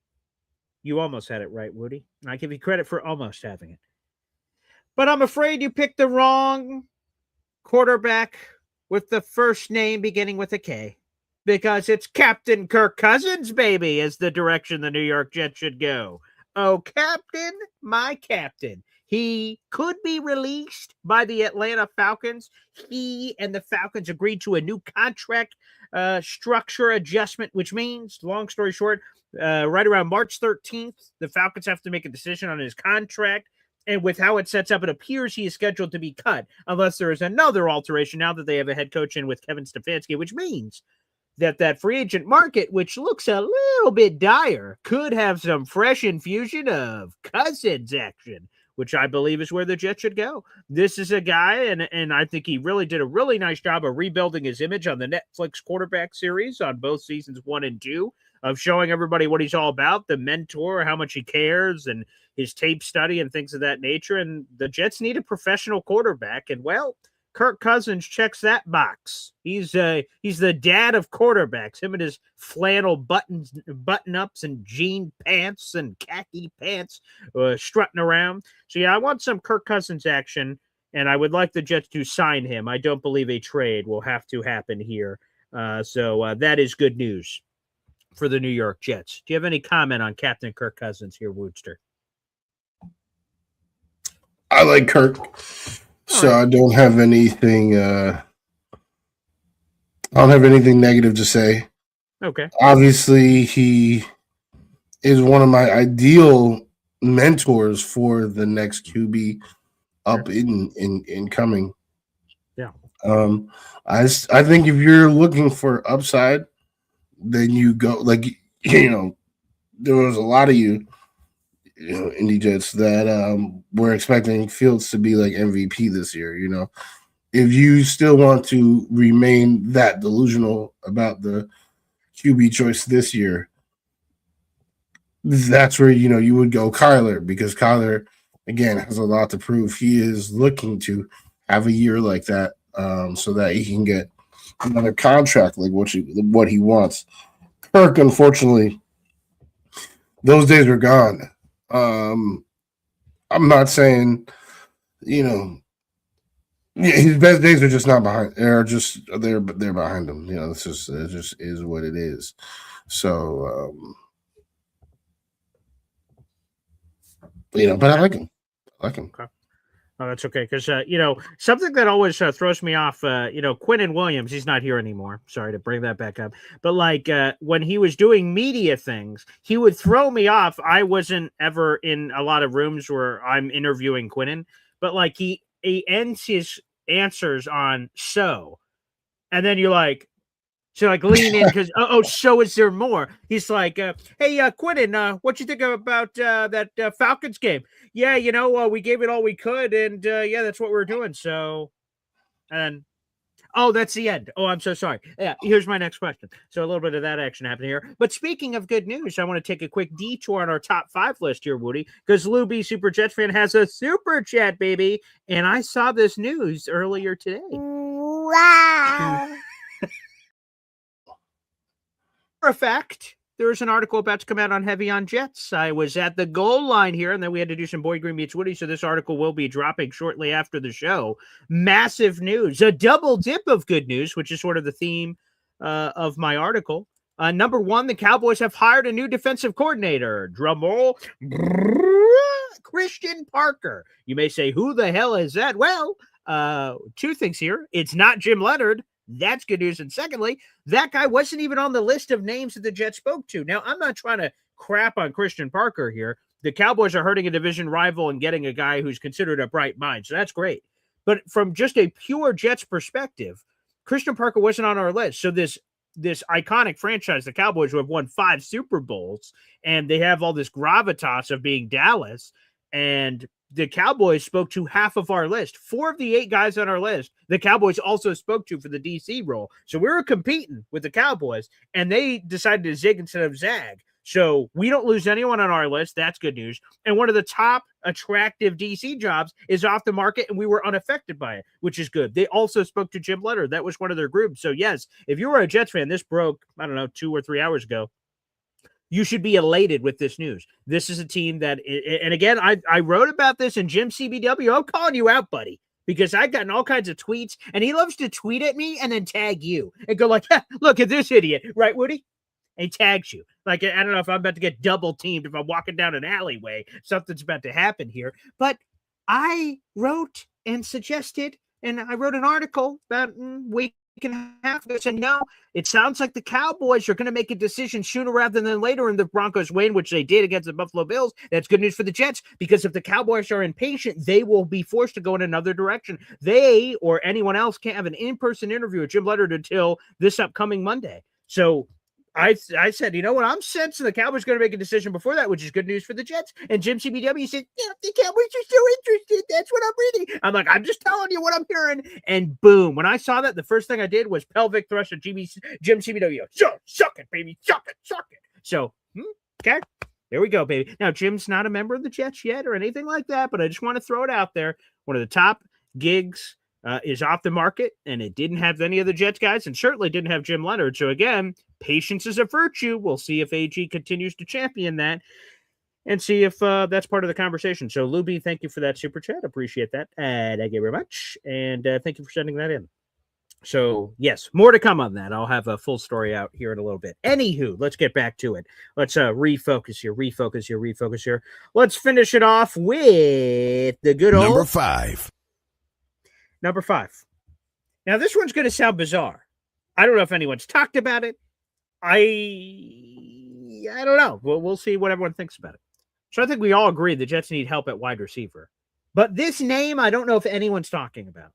You almost had it right, Wudi. And I give you credit for almost having it. But I'm afraid you picked the wrong quarterback with the first name beginning with a K. Because it's Captain Kirk Cousins, baby, is the direction the New York Jets should go. Oh, Captain, my Captain. He could be released by the Atlanta Falcons. He and the Falcons agreed to a new contract structure adjustment, which means, long story short, right around March 13th, the Falcons have to make a decision on his contract. And with how it sets up, it appears he is scheduled to be cut unless there is another alteration now that they have a head coach in with Kevin Stefanski, which means that free agent market, which looks a little bit dire, could have some fresh infusion of Cousins action, which I believe is where the Jets should go. This is a guy, and I think he really did a really nice job of rebuilding his image on the Netflix quarterback series on both seasons 1 and 2, of showing everybody what he's all about, the mentor, how much he cares, and his tape study and things of that nature. And the Jets need a professional quarterback, and well, Kirk Cousins checks that box. He's the dad of quarterbacks. Him and his flannel button-ups and jean pants and khaki pants strutting around. So, I want some Kirk Cousins action, and I would like the Jets to sign him. I don't believe a trade will have to happen here. So that is good news for the New York Jets. Do you have any comment on Captain Kirk Cousins here, Woodster? I like Kirk. So I don't have anything. I don't have anything negative to say. Okay. Obviously, he is one of my ideal mentors for the next QB up in coming. Yeah. I think if you're looking for upside, then you go there was a lot of you Indy Jets that we're expecting Fields to be like MVP this year. If you still want to remain that delusional about the QB choice this year, that's where you would go Kyler, because Kyler again, has a lot to prove. He is looking to have a year like that, so that he can get another contract like what he wants. Kirk, unfortunately, those days are gone. I'm not saying, his best days are just not behind. They're behind him. It just is what it is. So, but I like him. Okay. Oh, that's okay. Because, something that always throws me off, Quinn Williams, he's not here anymore. Sorry to bring that back up. But when he was doing media things, he would throw me off. I wasn't ever in a lot of rooms where I'm interviewing Quinnen, but he ends his answers on so. And then you're like, so lean in because so is there more? He's like, hey, Quinnen, what you think about that Falcons game? Yeah, we gave it all we could, and that's what we're doing. So, and that's the end. Oh, I'm so sorry. Yeah, here's my next question. So a little bit of that action happened here. But speaking of good news, I want to take a quick detour on our top 5 list here, Woody, because Lou B Super Jets fan has a super chat, baby, and I saw this news earlier today. Wow. For a fact, there's an article about to come out on Heavy on Jets. I was at the goal line here, and then we had to do some Boy Green meets Woody, so this article will be dropping shortly after the show. Massive news, a double dip of good news, which is sort of the theme of my article. Number 1, the Cowboys have hired a new defensive coordinator. Drum roll, Christian Parker. You may say, who the hell is that? Well, 2 things here. It's not Jim Leonard. That's good news. And secondly, that guy wasn't even on the list of names that the Jets spoke to. Now, I'm not trying to crap on Christian Parker here. The Cowboys are hurting a division rival and getting a guy who's considered a bright mind. So that's great. But from just a pure Jets perspective, Christian Parker wasn't on our list. So this iconic franchise, the Cowboys, who have won 5 Super Bowls, and they have all this gravitas of being Dallas, and the Cowboys spoke to half of our list. 4 of the 8 guys on our list, the Cowboys also spoke to for the DC role. So we were competing with the Cowboys, and they decided to zig instead of zag. So we don't lose anyone on our list. That's good news. And one of the top attractive DC jobs is off the market, and we were unaffected by it, which is good. They also spoke to Jim Leonard. That was one of their groups. So yes, if you were a Jets fan, this broke, 2 or 3 hours ago. You should be elated with this news. This is a team that, and again, I wrote about this in Jim CBW. I'm calling you out, buddy, because I've gotten all kinds of tweets, and he loves to tweet at me and then tag you and go like, look at this idiot, right, Woody? And he tags you. I don't know if I'm about to get double teamed if I'm walking down an alleyway. Something's about to happen here. But I wrote and suggested, and I wrote an article about a week and a half ago saying, no, it sounds like the Cowboys are going to make a decision sooner rather than later in the Broncos win, which they did against the Buffalo Bills. That's good news for the Jets, because if the Cowboys are impatient, they will be forced to go in another direction. They or anyone else can't have an in-person interview with Jim Leonard until this upcoming Monday. So I said, you know what? I'm sensing the Cowboys going to make a decision before that, which is good news for the Jets. And Jim CBW said, yeah, the Cowboys are so interested. That's what I'm reading. I'm like, I'm just telling you what I'm hearing. And boom, when I saw that, the first thing I did was pelvic thrust of Jim CBW. So, suck it, baby. Suck it. So, okay. There we go, baby. Now, Jim's not a member of the Jets yet or anything like that, but I just want to throw it out there. One of the top gigs is off the market, and it didn't have any of the Jets guys, and certainly didn't have Jim Leonard. So again, patience is a virtue. We'll see if AG continues to champion that and see if that's part of the conversation. So Luby, thank you for that super chat. Appreciate that. Thank you very much. And thank you for sending that in. So yes, more to come on that. I'll have a full story out here in a little bit. Anywho, let's get back to it. Let's refocus here. Let's finish it off with the good old Number 5. Now, this one's going to sound bizarre. I don't know if anyone's talked about it. I don't know. We'll see what everyone thinks about it. So I think we all agree the Jets need help at wide receiver. But this name, I don't know if anyone's talking about.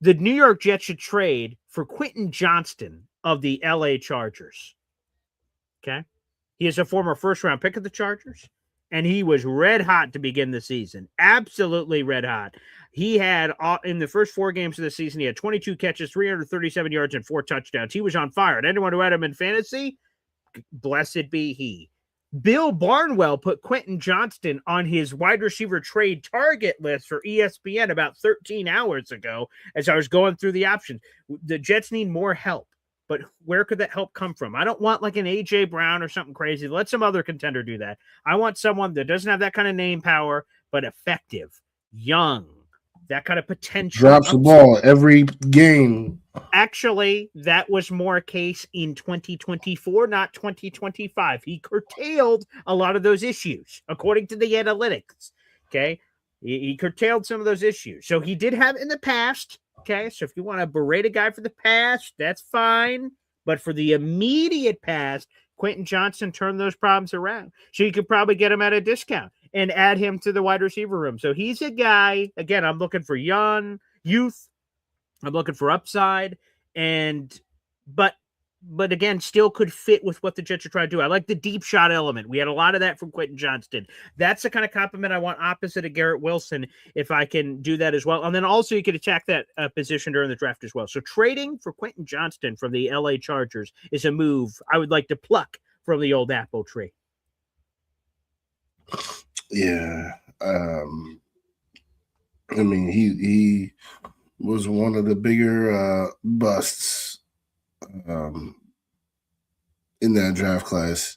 The New York Jets should trade for Quentin Johnston of the LA Chargers. Okay? He is a former first-round pick of the Chargers, and he was red hot to begin the season. Absolutely red hot. He had, in the first 4 games of the season, he had 22 catches, 337 yards, and 4 touchdowns. He was on fire. And anyone who had him in fantasy, blessed be he. Bill Barnwell put Quentin Johnston on his wide receiver trade target list for ESPN about 13 hours ago as I was going through the options. The Jets need more help, but where could that help come from? I don't want like an A.J. Brown or something crazy. Let some other contender do that. I want someone that doesn't have that kind of name power, but effective, young, that kind of potential. Drops the ball every game. Actually, that was more a case in 2024, not 2025. He curtailed a lot of those issues, according to the analytics. Okay. He curtailed some of those issues. So he did have in the past. Okay. So if you want to berate a guy for the past, that's fine. But for the immediate past, Quentin Johnston turned those problems around. So you could probably get him at a discount and add him to the wide receiver room. So he's a guy, again, I'm looking for youth. I'm looking for upside, but again, still could fit with what the Jets are trying to do. I like the deep shot element. We had a lot of that from Quentin Johnston. That's the kind of compliment I want opposite of Garrett Wilson, if I can do that as well. And then also you could attack that position during the draft as well. So trading for Quentin Johnston from the LA Chargers is a move I would like to pluck from the old apple tree. Yeah. I mean, he was one of the bigger busts in that draft class.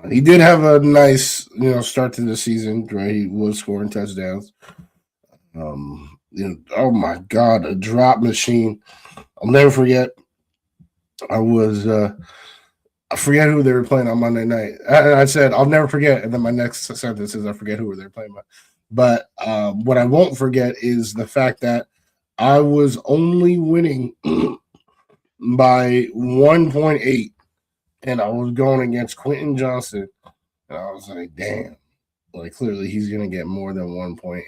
He did have a nice, start to the season, right? He was scoring touchdowns. Oh my God, a drop machine. I'll never forget. I forget who they were playing on Monday night. I said, I'll never forget. And then my next sentence is, I forget who they were playing. But what I won't forget is the fact that I was only winning by 1.8, and I was going against Quentin Johnston. And I was like, damn, like clearly he's going to get more than 1.8.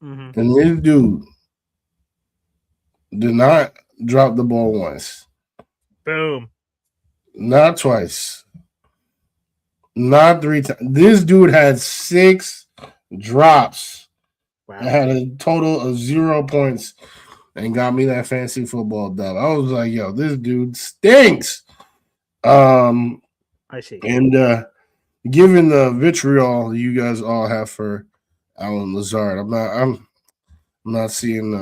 Mm-hmm. And this dude did not drop the ball once. Boom. Not twice. Not 3 times. This dude had 6 drops. Wow. I had a total of 0 points and got me that fantasy football dub. I was like, yo, this dude stinks. I see. And given the vitriol you guys all have for Allen Lazard, I'm not seeing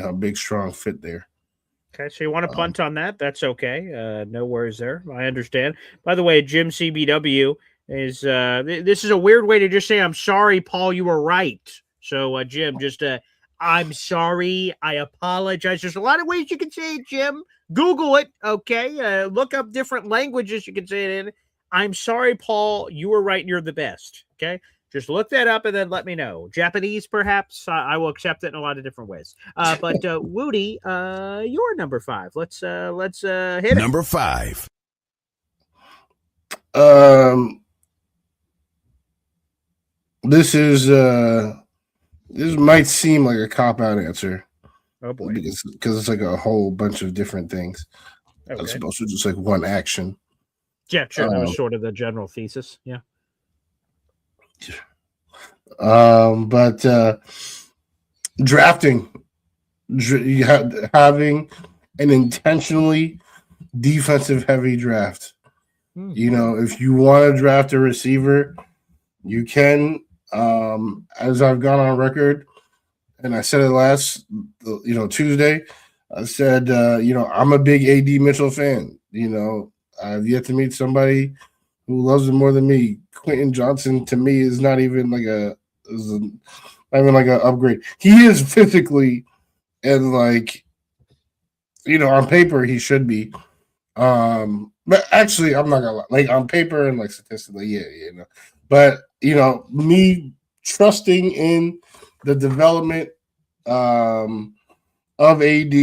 a big strong fit there. Okay, so you want to punt on that? That's okay. No worries there. I understand. By the way, Jim CBW is this is a weird way to just say, I'm sorry, Paul, you were right. So, Jim, just I'm sorry. I apologize. There's a lot of ways you can say it, Jim. Google it, okay? Look up different languages you can say it in. I'm sorry, Paul. You were right. And you're the best, okay? Just look that up and then let me know. Japanese, perhaps. I will accept it in a lot of different ways. But Wudi, you're number 5. Let's hit it. Number 5. This might seem like a cop-out answer. Oh boy, because it's like a whole bunch of different things. Okay. As opposed to just like one action. Yeah, sure. That was sort of the general thesis. Yeah. But drafting, having an intentionally defensive heavy draft. Mm-hmm. If you want to draft a receiver, you can. As I've gone on record, and I said it last, Tuesday, I said, I'm a big AD Mitchell fan. I've yet to meet somebody who loves him more than me. Quentin Johnston, to me, is not even like an upgrade. He is physically and on paper he should be. But actually, I'm not gonna lie. Like on paper and statistically, yeah. But me trusting in the development of AD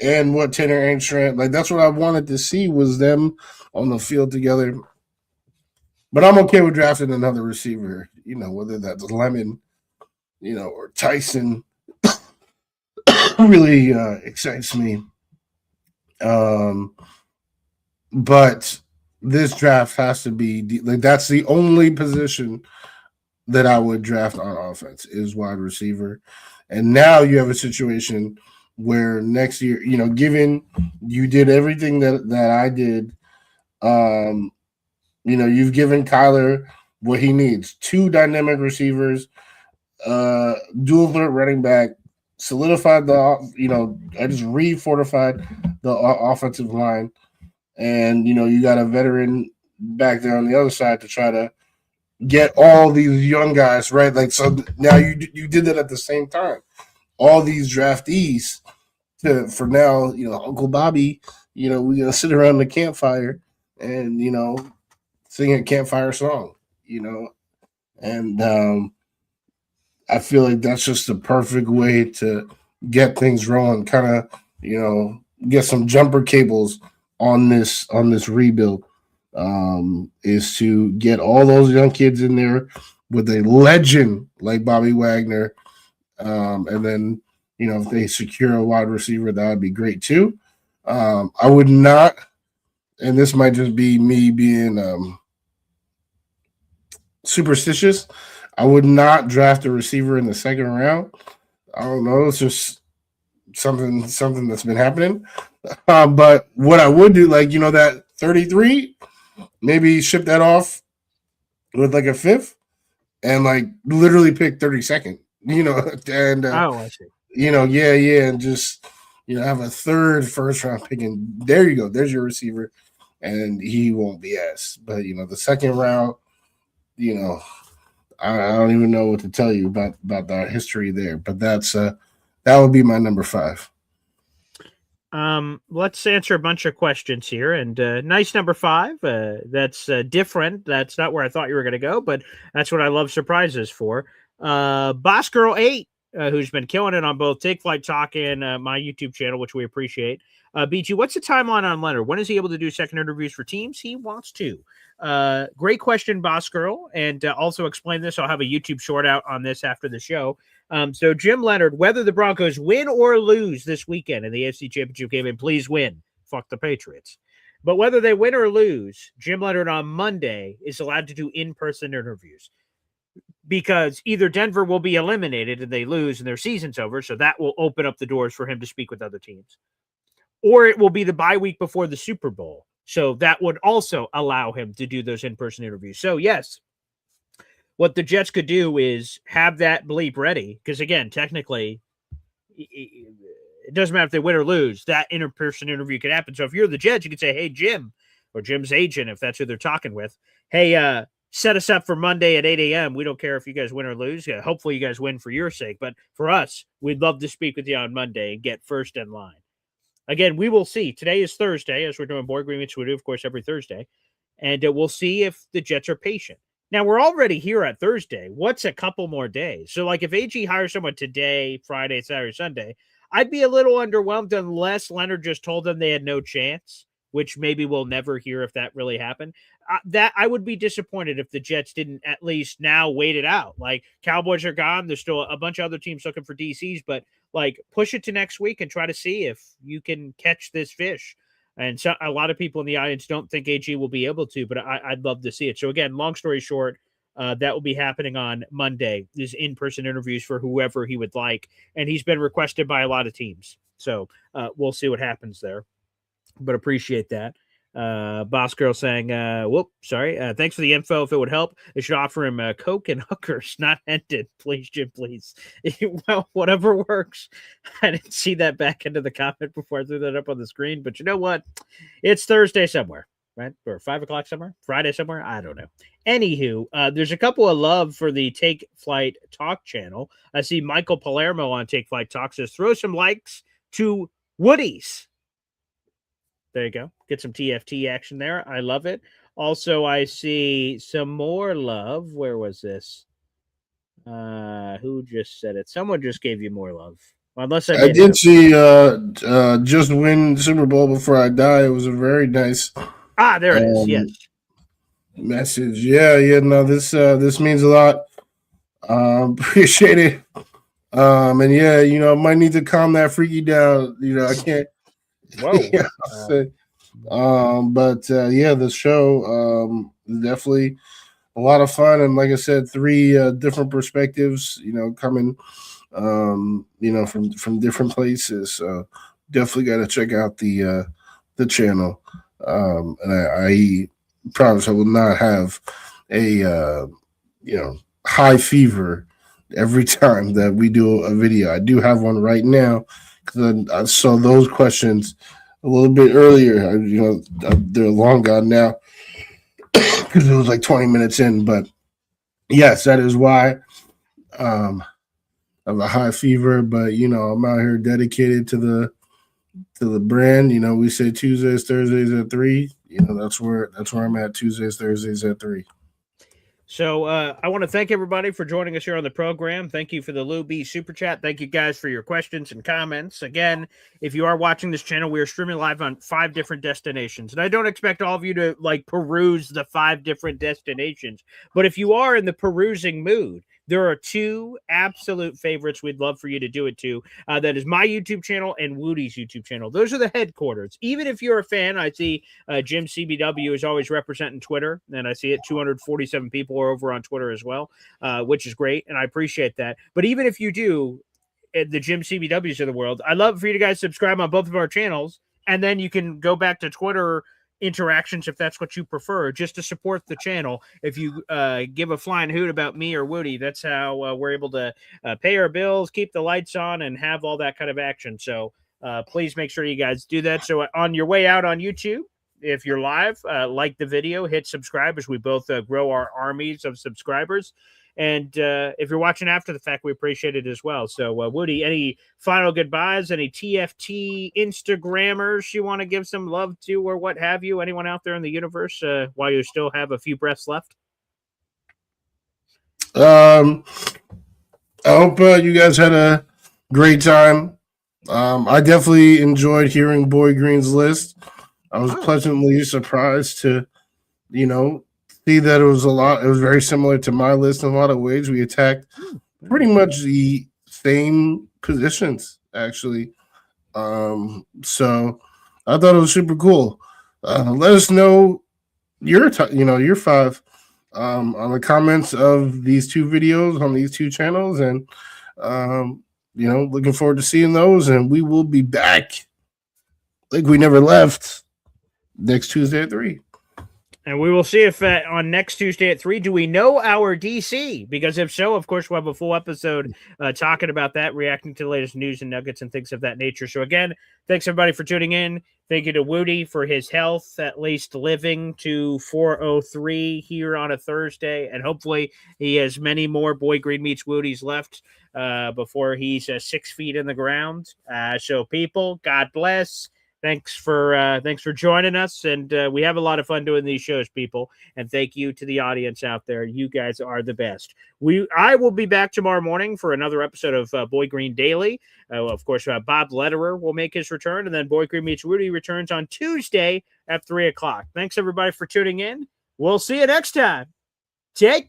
and what Tanner Aintrant, that's what I wanted to see was them on the field together. But I'm okay with drafting another receiver, whether that's Lemon, or Tyson. Really excites me. But this draft has to be that's the only position that I would draft on offense is wide receiver. And now you have a situation where next year, given you did everything that I did, you've given Kyler what he needs: 2 dynamic receivers, dual threat running back, solidified I just refortified the offensive line, and you got a veteran back there on the other side to try to get all these young guys right. Like, so now you did that at the same time. All these draftees for now, Uncle Bobby, we're gonna sit around the campfire and sing a campfire song, and I feel like that's just the perfect way to get things rolling. Kind of, get some jumper cables on this rebuild. Is to get all those young kids in there with a legend like Bobby Wagner, and then if they secure a wide receiver, that would be great too. I would not, and this might just be me being superstitious. I would not draft a receiver in the second round. I don't know. It's just something that's been happening. But what I would do, like, that 33, maybe ship that off with like a 5th and like literally pick 32nd, and I see. And just have a 3rd first round pick, and there you go. There's your receiver, and he won't be asked. But the second round, I don't even know what to tell you about the history there. But that would be my number 5. Let's answer a bunch of questions here, and nice number 5. That's different. That's not where I thought you were going to go, but that's what I love surprises for. Boss Girl 8, who's been killing it on both Take Flight Talk and my YouTube channel, which we appreciate. BG, what's the timeline on Leonard? When is he able to do second interviews for teams he wants to? Great question, Boss Girl, and also explain this. I'll have a YouTube short out on this after the show. So Jim Leonard, whether the Broncos win or lose this weekend in the AFC Championship game, and please win, fuck the Patriots. But whether they win or lose, Jim Leonard on Monday is allowed to do in-person interviews because either Denver will be eliminated and they lose and their season's over, so that will open up the doors for him to speak with other teams, or it will be the bye week before the Super Bowl. So that would also allow him to do those in-person interviews. So yes, what the Jets could do is have that bleep ready. Because again, technically, it doesn't matter if they win or lose, that in-person interview could happen. So if you're the Jets, you could say, hey, Jim, or Jim's agent, if that's who they're talking with, hey, set us up for Monday at 8 a.m. We don't care if you guys win or lose. Yeah, hopefully you guys win for your sake. But for us, we'd love to speak with you on Monday and get first in line. Again, we will see. Today is Thursday, as we're doing board agreements, we do, of course, every Thursday. And we'll see if the Jets are patient. Now, we're already here at Thursday. What's a couple more days? So, like, if AG hires someone today, Friday, Saturday, Sunday, I'd be a little underwhelmed unless Leonard just told them they had no chance, which maybe we'll never hear if that really happened. That I would be disappointed if the Jets didn't at least now wait it out. Like, Cowboys are gone. There's still a bunch of other teams looking for DCs, but, like, push it to next week and try to see if you can catch this fish. And so a lot of people in the audience don't think AG will be able to, but I'd love to see it. So again, long story short, that will be happening on Monday. These in-person interviews for whoever he would like. And he's been requested by a lot of teams. So we'll see what happens there. But appreciate that. Boss Girl saying, thanks for the info. If it would help, they should offer him Coke and hookers, not ended. Please, Jim, please. Well, whatever works. I didn't see that back into the comment before I threw that up on the screen, but you know what? It's Thursday somewhere, right? Or 5 o'clock somewhere, Friday somewhere. I don't know. Anywho, there's a couple of love for the Take Flight Talk channel. I see Michael Palermo on Take Flight Talk says, throw some likes to Woody's. There you go. Get some TFT action there. I love it. Also, I see some more love. Where was this? Who just said it? Someone just gave you more love. Unless I did see just win Super Bowl before I die. It was a very nice. There it is. Yes. Message. Yeah. No, this means a lot. Appreciate it. And yeah, I might need to calm that freaky down. I can't. Whoa. The show definitely a lot of fun, and like I said, 3 different perspectives, coming from different places. So definitely got to check out the channel. And I promise I will not have a high fever every time that we do a video. I do have one right now because I saw those questions a little bit earlier. They're long gone now because it was like 20 minutes in. But yes, that is why I have a high fever. But I'm out here dedicated to the brand. We say Tuesdays, Thursdays at 3. That's where I'm at. Tuesdays, Thursdays at 3. So I want to thank everybody for joining us here on the program. Thank you for the Lou B Super Chat. Thank you guys for your questions and comments. Again, if you are watching this channel, we are streaming live on 5 different destinations. And I don't expect all of you to peruse the 5 different destinations. But if you are in the perusing mood, there are 2 absolute favorites we'd love for you to do it to. That is my YouTube channel and Wudi's YouTube channel. Those are the headquarters. Even if you're a fan, I see Jim CBW is always representing Twitter, and I see it 247 people are over on Twitter as well, which is great, and I appreciate that. But even if you do, the Jim CBWs of the world, I'd love for you to guys subscribe on both of our channels, and then you can go back to Twitter interactions if that's what you prefer, just to support the channel. If you give a flying hoot about me or Woody, that's how we're able to pay our bills, keep the lights on, and have all that kind of action. So please make sure you guys do that. So on your way out on YouTube, if you're live, like the video, hit subscribe as we both grow our armies of subscribers. And if you're watching after the fact, we appreciate it as well. So, Woody, any final goodbyes? Any TFT Instagrammers you want to give some love to or what have you? Anyone out there in the universe while you still have a few breaths left? I hope you guys had a great time. I definitely enjoyed hearing Boy Green's list. I was pleasantly surprised to, see that it was very similar to my list in a lot of ways. We attacked pretty much the same positions, actually. So I thought it was super cool. Let us know your 5 on the comments of these 2 videos on these 2 channels, and looking forward to seeing those. And we will be back like we never left next Tuesday at 3. And we will see if on next Tuesday at 3, do we know our DC? Because if so, of course, we'll have a full episode talking about that, reacting to the latest news and nuggets and things of that nature. So again, thanks everybody for tuning in. Thank you to Wudi for his health, at least living to 4:03 here on a Thursday. And hopefully he has many more Boy Green Meets Wudis left before he's 6 feet in the ground. So people, God bless. Thanks for joining us, and we have a lot of fun doing these shows, people. And thank you to the audience out there. You guys are the best. I will be back tomorrow morning for another episode of Boy Green Daily. Of course, Bob Lederer will make his return, and then Boy Green Meets Wudi returns on Tuesday at 3 o'clock. Thanks everybody for tuning in. We'll see you next time. Take